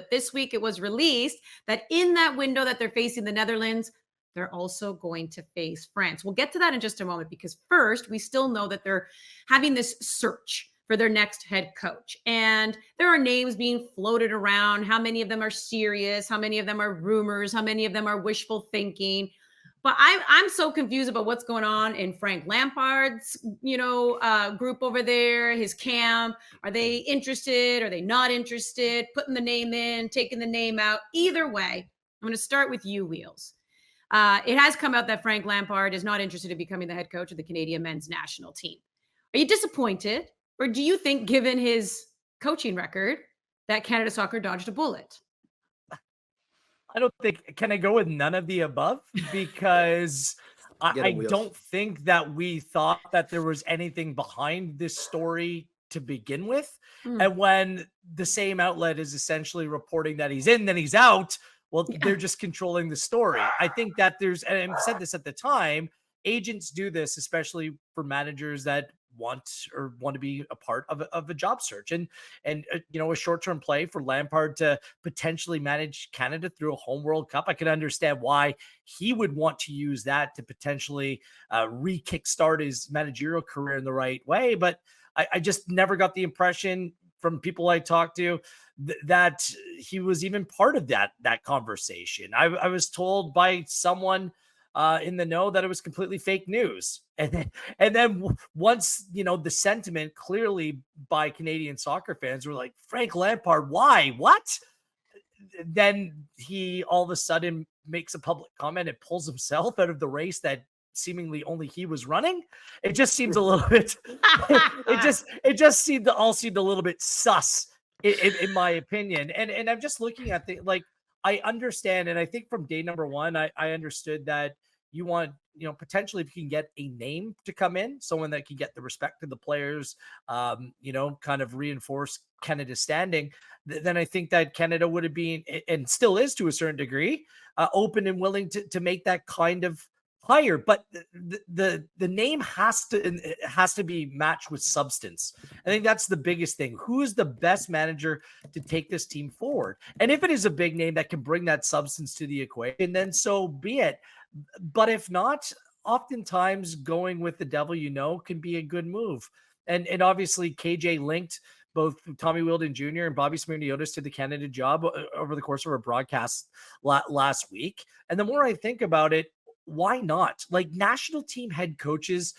But this week it was released that in that window that they're facing the Netherlands, they're also going to face France. We'll get to that in just a moment, because first, we still know that they're having this search for their next head coach. And there are names being floated around. How many of them are serious? How many of them are rumors? How many of them are wishful thinking? But I'm so confused about what's going on in Frank Lampard's, group over there, his camp. Are they interested? Are they not interested? Putting the name in, taking the name out. Either way, I'm going to start with you, Wheels. It has come out that Frank Lampard is not interested in becoming the head coach of the Canadian men's national team. Are you disappointed? Or do you think, given his coaching record, that Canada Soccer dodged a bullet? I don't think, can I go with none of the above? Because I don't think that we thought that there was anything behind this story to begin with. And when the same outlet is essentially reporting that he's in, then he's out, well, they're just controlling the story. I think that and I said this at the time, agents do this, especially for managers that want to be a part of a job search, and a short-term play for Lampard to potentially manage Canada through a home World Cup. I can understand why he would want to use that to potentially re-kickstart his managerial career in the right way. But I just never got the impression from people I talked to that he was even part of that conversation. I was told by someone in the know that it was completely fake news. And then once, the sentiment clearly by Canadian soccer fans were like, Frank Lampard, why? What? Then he all of a sudden makes a public comment and pulls himself out of the race that seemingly only he was running. It just seems a little bit, it just seemed a little bit sus in my opinion. And I'm just looking at I understand. And I think from day number one, I understood that you want, potentially if you can get a name to come in, someone that can get the respect of the players, kind of reinforce Canada's standing, then I think that Canada would have been, and still is to a certain degree, open and willing to make that kind of hire. But the name has to be matched with substance. I think that's the biggest thing. Who is the best manager to take this team forward? And if it is a big name that can bring that substance to the equation, then so be it. But if not, oftentimes going with the devil can be a good move. And obviously KJ linked both Tommy Wheeldon Jr. and Bobby Smyrniotis to the Canada job over the course of our broadcast last week. And the more I think about it, why not? Like, national team head coaches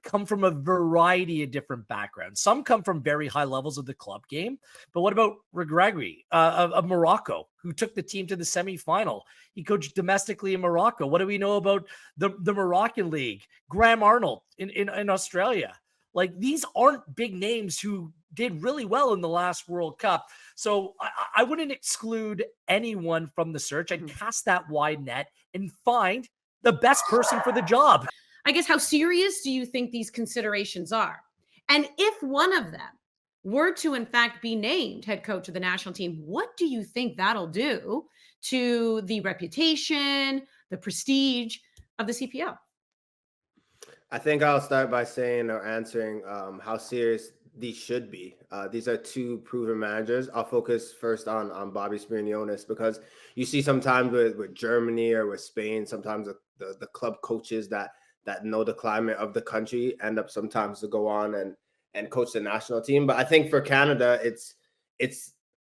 come from a variety of different backgrounds. Some come from very high levels of the club game. But what about Regragui of Morocco, who took the team to the semifinal? He coached domestically in Morocco. What do we know about the Moroccan league? Graham Arnold in Australia. Like, these aren't big names who did really well in the last World Cup. So I wouldn't exclude anyone from the search. I'd cast that wide net and find the best person for the job. I guess, how serious do you think these considerations are? And if one of them were to, in fact, be named head coach of the national team, what do you think that'll do to the reputation, the prestige of the CPL? I think I'll start by saying or answering how serious these should be. These are two proven managers. I'll focus first on Bobby Smyrniotis, because you see sometimes with Germany or with Spain, sometimes the club coaches that know the climate of the country end up sometimes to go on and coach the national team. But I think for Canada, it's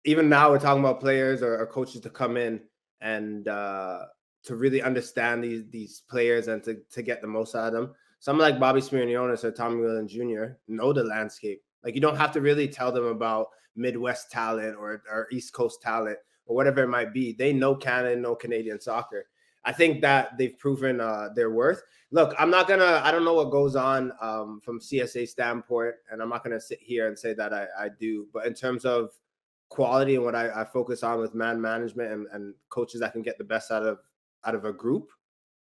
even now we're talking about players or coaches to come in and to really understand these players and to get the most out of them. Someone like Bobby Smyrniotis or Tommy Wheeldon Jr. know the landscape. Like, you don't have to really tell them about Midwest talent or East Coast talent or whatever it might be. They know Canada, know Canadian soccer. I think that they've proven their worth. Look, I don't know what goes on from CSA standpoint, and I'm not going to sit here and say that I do. But in terms of quality and what I focus on with man management and coaches that can get the best out of a group,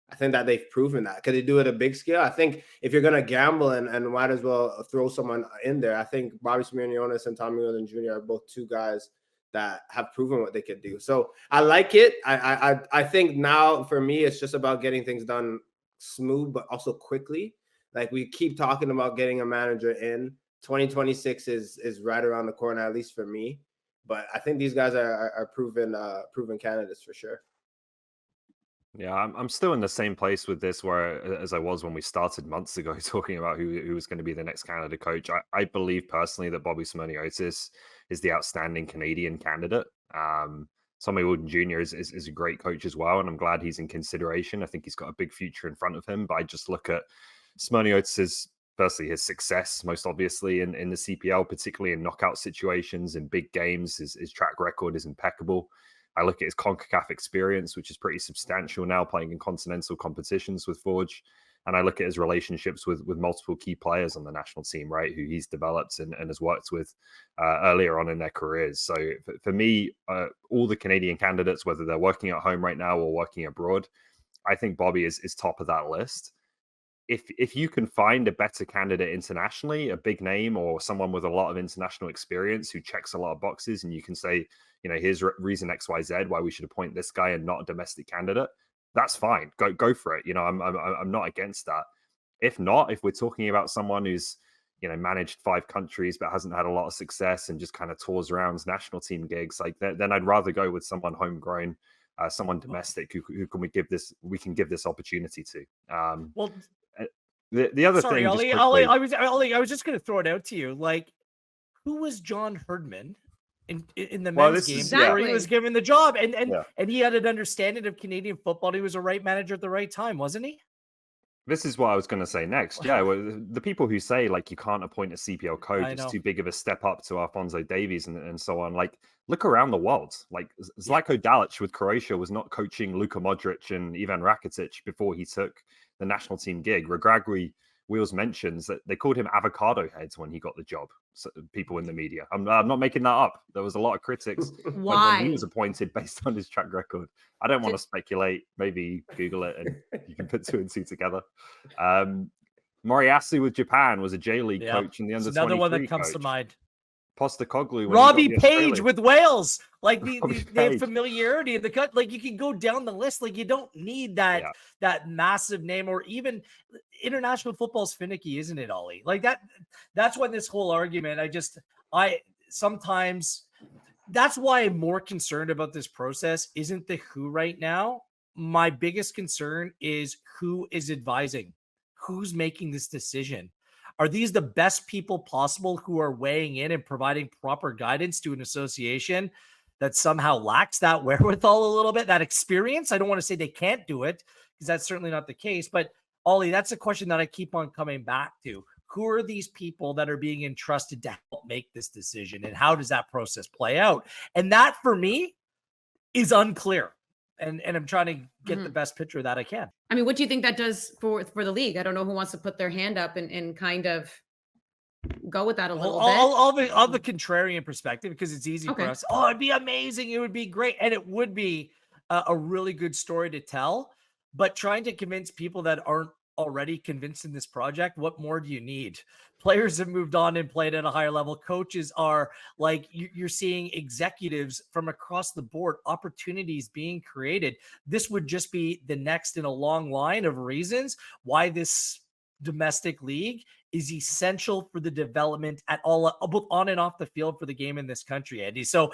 I think that they've proven that. Could they do it at a big scale? I think if you're going to gamble and might as well throw someone in there, I think Bobby Smyrniotis and Tommy Wheeldon Jr. are both two guys that have proven what they could do. So I like it. I think now for me, it's just about getting things done smooth, but also quickly. Like, we keep talking about getting a manager in. 2026 is right around the corner, at least for me. But I think these guys are proven candidates for sure. Yeah, I'm still in the same place with this where as I was when we started months ago talking about who was going to be the next Canada coach. I believe personally that Bobby Smyrniotis is the outstanding Canadian candidate. Tommy Wheeldon Jr. is a great coach as well, and I'm glad he's in consideration. I think he's got a big future in front of him, but I just look at Smyrniotis' firstly his success, most obviously in the CPL, particularly in knockout situations, in big games. His track record is impeccable. I look at his CONCACAF experience, which is pretty substantial now, playing in continental competitions with Forge. And I look at his relationships with multiple key players on the national team, right, who he's developed and has worked with earlier on in their careers. So for me, all the Canadian candidates, whether they're working at home right now or working abroad, I think Bobby is top of that list. If you can find a better candidate internationally, a big name or someone with a lot of international experience who checks a lot of boxes, and you can say, here's reason XYZ why we should appoint this guy and not a domestic candidate, that's fine. Go for it. I'm not against that. If not, if we're talking about someone who's managed 5 countries but hasn't had a lot of success and just kind of tours around national team gigs, like then I'd rather go with someone homegrown, someone domestic who can we can give this opportunity to. Well, the other sorry, thing, Ollie, I was just going to throw it out to you. Like, who was John Herdman in the men's game where he was given the job, and he had an understanding of Canadian football? He was a right manager at the right time, wasn't he? This is what I was going to say next. Yeah, well, the people who say like you can't appoint a CPL coach, it's too big of a step up to Alphonso Davies and so on. Like, look around the world. Like Zlatko Dalic with Croatia was not coaching Luka Modric and Ivan Rakitic before he took the national team gig. Regragui Wheels mentions that they called him avocado heads when he got the job. So, people in the media. I'm not making that up. There was a lot of critics when he was appointed based on his track record. I don't want to speculate. Maybe Google it and you can put 2 and 2 together. Moriyasu with Japan was a J League coach in the under 23 another one that comes to mind. Postacoglu. Robbie Page with Wales. Like the familiarity of the cut. Like, you can go down the list. Like, you don't need that massive name, or even international football's finicky, isn't it, Ollie? Like that's when this whole argument, I sometimes that's why I'm more concerned about this process isn't the who right now. My biggest concern is who is advising, who's making this decision. Are these the best people possible who are weighing in and providing proper guidance to an association that somehow lacks that wherewithal a little bit, that experience? I don't want to say they can't do it, because that's certainly not the case. But Ollie, that's a question that I keep on coming back to. Who are these people that are being entrusted to help make this decision, and how does that process play out? And that, for me, is unclear. And I'm trying to get the best picture that I can. I mean, what do you think that does for the league? I don't know who wants to put their hand up and kind of go with that a little bit. All the contrarian perspective, because it's easy for us. Oh, it'd be amazing. It would be great. And it would be a really good story to tell. But trying to convince people that aren't already convinced in this project, what more do you need? Players have moved on and played at a higher level. Coaches are like, you're seeing executives from across the board, opportunities being created. This would just be the next in a long line of reasons why this domestic league is essential for the development at all, both on and off the field, for the game in this country, Andy. So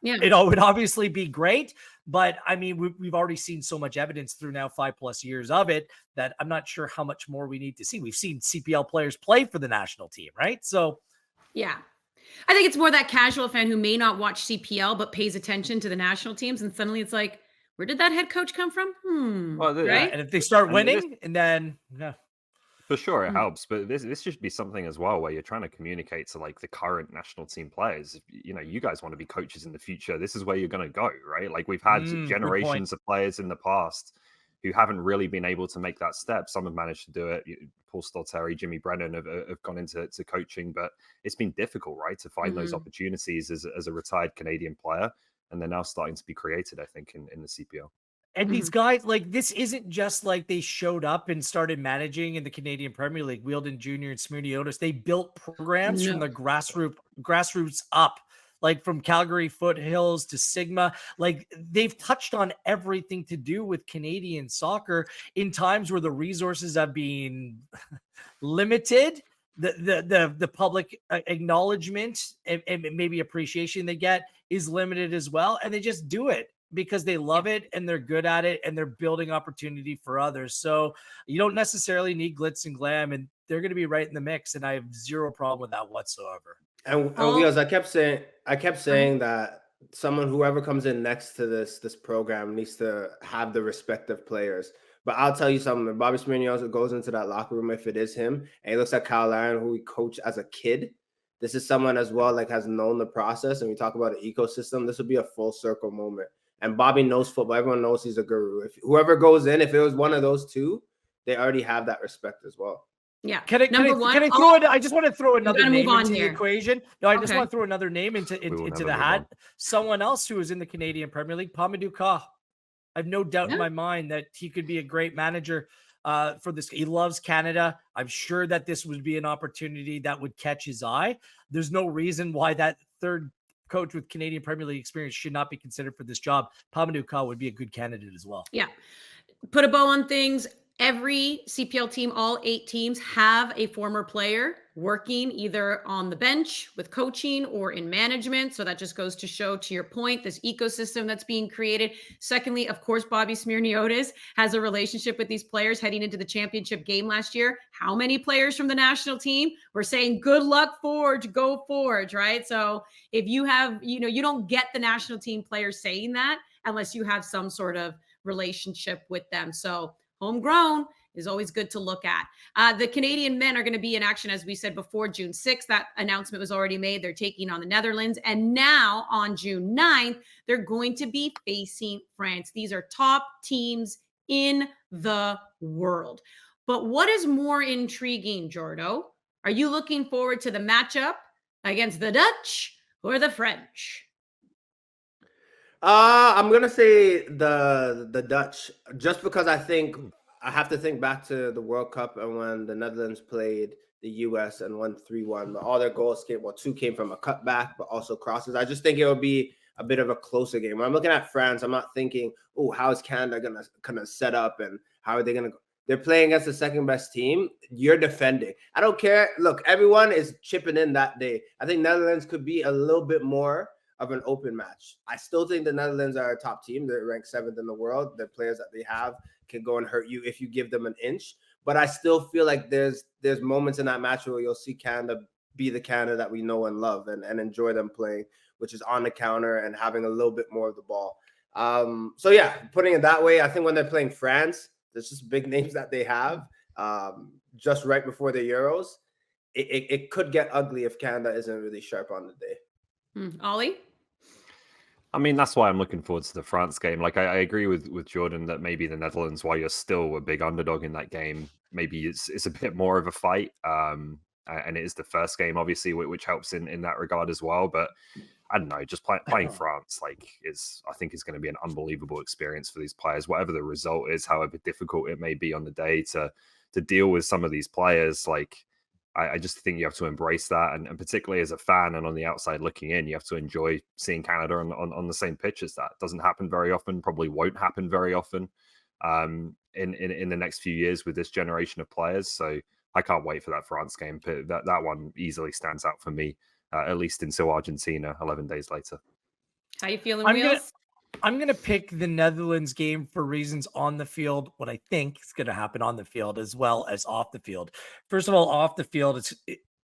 it would obviously be great, but I mean, we've already seen so much evidence through now 5+ years of it that I'm not sure how much more we need to see. We've seen CPL players play for the national team, right? So yeah, I think it's more that casual fan who may not watch CPL but pays attention to the national teams, and suddenly it's like, where did that head coach come from? Well, right? And if they start winning, and then for sure it helps, but this should be something as well where you're trying to communicate to like the current national team players. If, you guys want to be coaches in the future, this is where you're going to go, right? Like, we've had generations of players in the past who haven't really been able to make that step. Some have managed to do it. Paul Stalteri, Jimmy Brennan have gone into coaching, but it's been difficult, right, to find those opportunities as a retired Canadian player, and they're now starting to be created, I think, in the CPL. And these guys, like, this isn't just like they showed up and started managing in the Canadian Premier League. Wheeldon Jr. and Smyrniotis, they built programs from the grassroots up, like from Calgary Foothills to Sigma. Like, they've touched on everything to do with Canadian soccer in times where the resources have been limited. the public acknowledgement and maybe appreciation they get is limited as well. And they just do it because they love it and they're good at it and they're building opportunity for others. So you don't necessarily need glitz and glam, and they're going to be right in the mix. And I have zero problem with that whatsoever. And Wheels, I kept saying that whoever comes in next to this program needs to have the respect of players. But I'll tell you something, if Bobby Smyrniotis goes into that locker room, if it is him, and he looks at Kyle Larin, who he coached as a kid, this is someone as well, like, has known the process. And we talk about an ecosystem. This would be a full circle moment. And Bobby knows football. Everyone knows he's a guru. If whoever goes in, if it was one of those two, they already have that respect as well. Yeah. Can I throw it? I just want to throw another name into the equation. No, I just want to throw another name into the hat. Someone else who is in the Canadian Premier League, Mamadou Ka. I have no doubt in my mind that he could be a great manager for this. He loves Canada. I'm sure that this would be an opportunity that would catch his eye. There's no reason why that third coach with Canadian Premier League experience should not be considered for this job. Mamadou Ka would be a good candidate as well. Yeah. Put a bow on things. Every CPL team, all 8 teams, have a former player working either on the bench with coaching or in management. So that just goes to show, to your point, this ecosystem that's being created. Secondly, of course, Bobby Smyrniotis has a relationship with these players heading into the championship game last year. How many players from the national team were saying, good luck, Forge, go Forge, right? So if you have, you don't get the national team players saying that unless you have some sort of relationship with them. So Homegrown is always good to look at. The Canadian men are going to be in action, as we said before, June 6th. That announcement was already made. They're taking on the Netherlands. And now on June 9th, they're going to be facing France. These are top teams in the world. But what is more intriguing, Jordo? Are you looking forward to the matchup against the Dutch or the French? I'm gonna say the Dutch, just because I think I have to think back to the World Cup and when the Netherlands played the US and won 3-1. All their goals came, 2 came from a cutback, but also crosses. I just think it would be a bit of a closer game. When I'm looking at France, I'm not thinking, oh, how is Canada gonna set up and how are they gonna go? They're playing against the second best team. You're defending. I don't care. Look, everyone is chipping in that day. I think Netherlands could be a little bit more of an open match. I still think the Netherlands are a top team. They're ranked 7th in the world. The players that they have can go and hurt you if you give them an inch. But I still feel like there's moments in that match where you'll see Canada be the Canada that we know and love and enjoy them playing, which is on the counter and having a little bit more of the ball. So yeah, putting it that way, I think when they're playing France, there's just big names that they have just right before the Euros. It could get ugly if Canada isn't really sharp on the day. Ollie? I mean, that's why I'm looking forward to the France game. Like, I agree with Jordan that maybe the Netherlands, while you're still a big underdog in that game, maybe it's a bit more of a fight. And it is the first game, obviously, which helps in that regard as well. But I don't know, just playing France, I think is going to be an unbelievable experience for these players. Whatever the result is, however difficult it may be on the day to deal with some of these players, I just think you have to embrace that. And particularly as a fan and on the outside looking in, you have to enjoy seeing Canada on the same pitch as that. It doesn't happen very often, probably won't happen very often in the next few years with this generation of players. So I can't wait for that France game. That one easily stands out for me, at least until Argentina 11 days later. How you feeling, Wheels? I'm going to pick the Netherlands game for reasons on the field, what I think is going to happen on the field as well as off the field. First of all, off the field,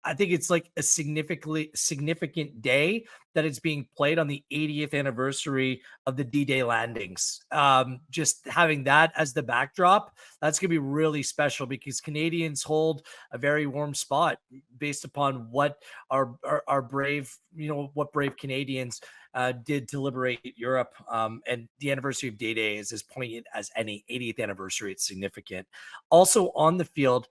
I think it's like a significant day that it's being played on the 80th anniversary of the D-Day landings. Just having that as the backdrop, that's going to be really special because Canadians hold a very warm spot based upon what our brave, what brave Canadians did to liberate Europe. And the anniversary of D-Day is as poignant as any. 80th anniversary. It's significant. Also on the field,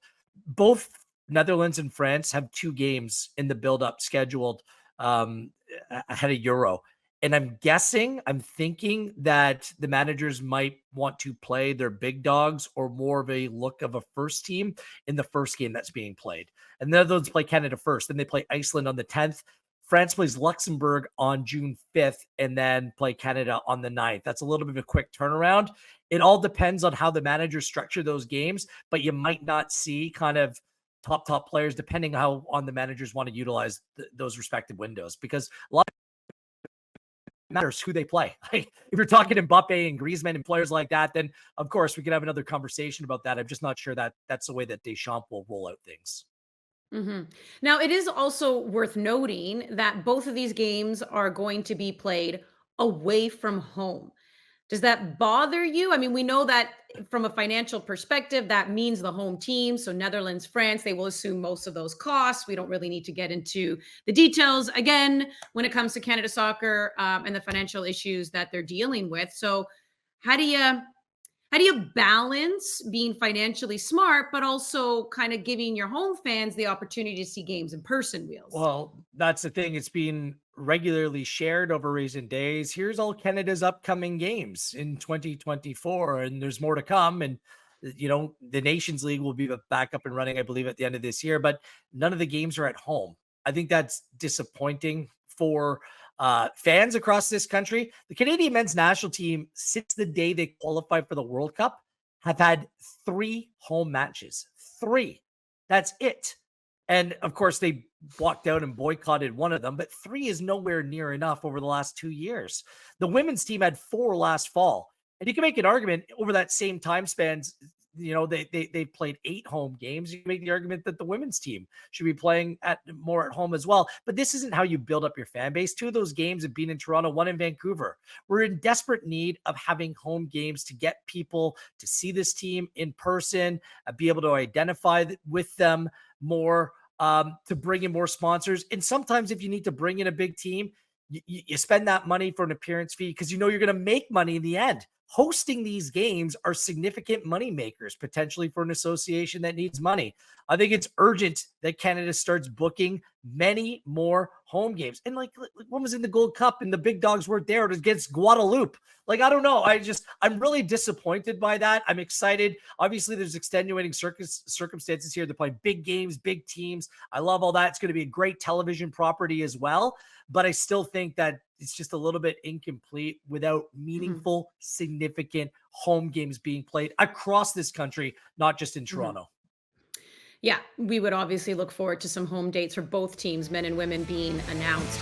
both Netherlands and France have 2 games in the build-up scheduled ahead of Euro. And I'm thinking that the managers might want to play their big dogs or more of a look of a first team in the first game that's being played. And the Netherlands play Canada first. Then they play Iceland on the 10th. France plays Luxembourg on June 5th and then play Canada on the 9th. That's a little bit of a quick turnaround. It all depends on how the managers structure those games, but you might not see kind of top players, depending how on the managers want to utilize those respective windows, because a lot matters who they play. Like, if you're talking Mbappe and Griezmann and players like that, then of course we can have another conversation about that. I'm just not sure that that's the way that Deschamps will roll out things. Now, it is also worth noting that both of these games are going to be played away from home. Does that bother you? I mean, we know that from a financial perspective, that means the home team. So, Netherlands, France, they will assume most of those costs. We don't really need to get into the details again when it comes to Canada soccer and the financial issues that they're dealing with. So, how do you balance being financially smart, but also kind of giving your home fans the opportunity to see games in person, Wheels? Well, that's the thing. It's being regularly shared over recent days. Here's all Canada's upcoming games in 2024, and there's more to come. And, the Nations League will be back up and running, I believe, at the end of this year, but none of the games are at home. I think that's disappointing for fans across this country. The Canadian men's national team, since the day they qualified for the World Cup, have had 3 home matches. 3. That's it. And of course, they walked out and boycotted one of them, but 3 is nowhere near enough over the last 2 years. The women's team had 4 last fall. And you can make an argument over that same time spans. They played 8 home games. You can make the argument that the women's team should be playing more at home as well. But this isn't how you build up your fan base. 2 of those games have been in Toronto, 1 in Vancouver. We're in desperate need of having home games to get people to see this team in person, be able to identify with them more, to bring in more sponsors. And sometimes if you need to bring in a big team, you spend that money for an appearance fee because you're going to make money in the end. Hosting these games are significant money makers, potentially for an association that needs money. I think it's urgent that Canada starts booking many more home games. And like one was in the Gold Cup and the big dogs weren't there against Guadeloupe. Like, I don't know. I'm really disappointed by that. I'm excited. Obviously, there's extenuating circumstances here. They're playing big games, big teams. I love all that. It's going to be a great television property as well. But I still think that it's just a little bit incomplete without meaningful, significant home games being played across this country, not just in Toronto. Yeah, we would obviously look forward to some home dates for both teams, men and women, being announced.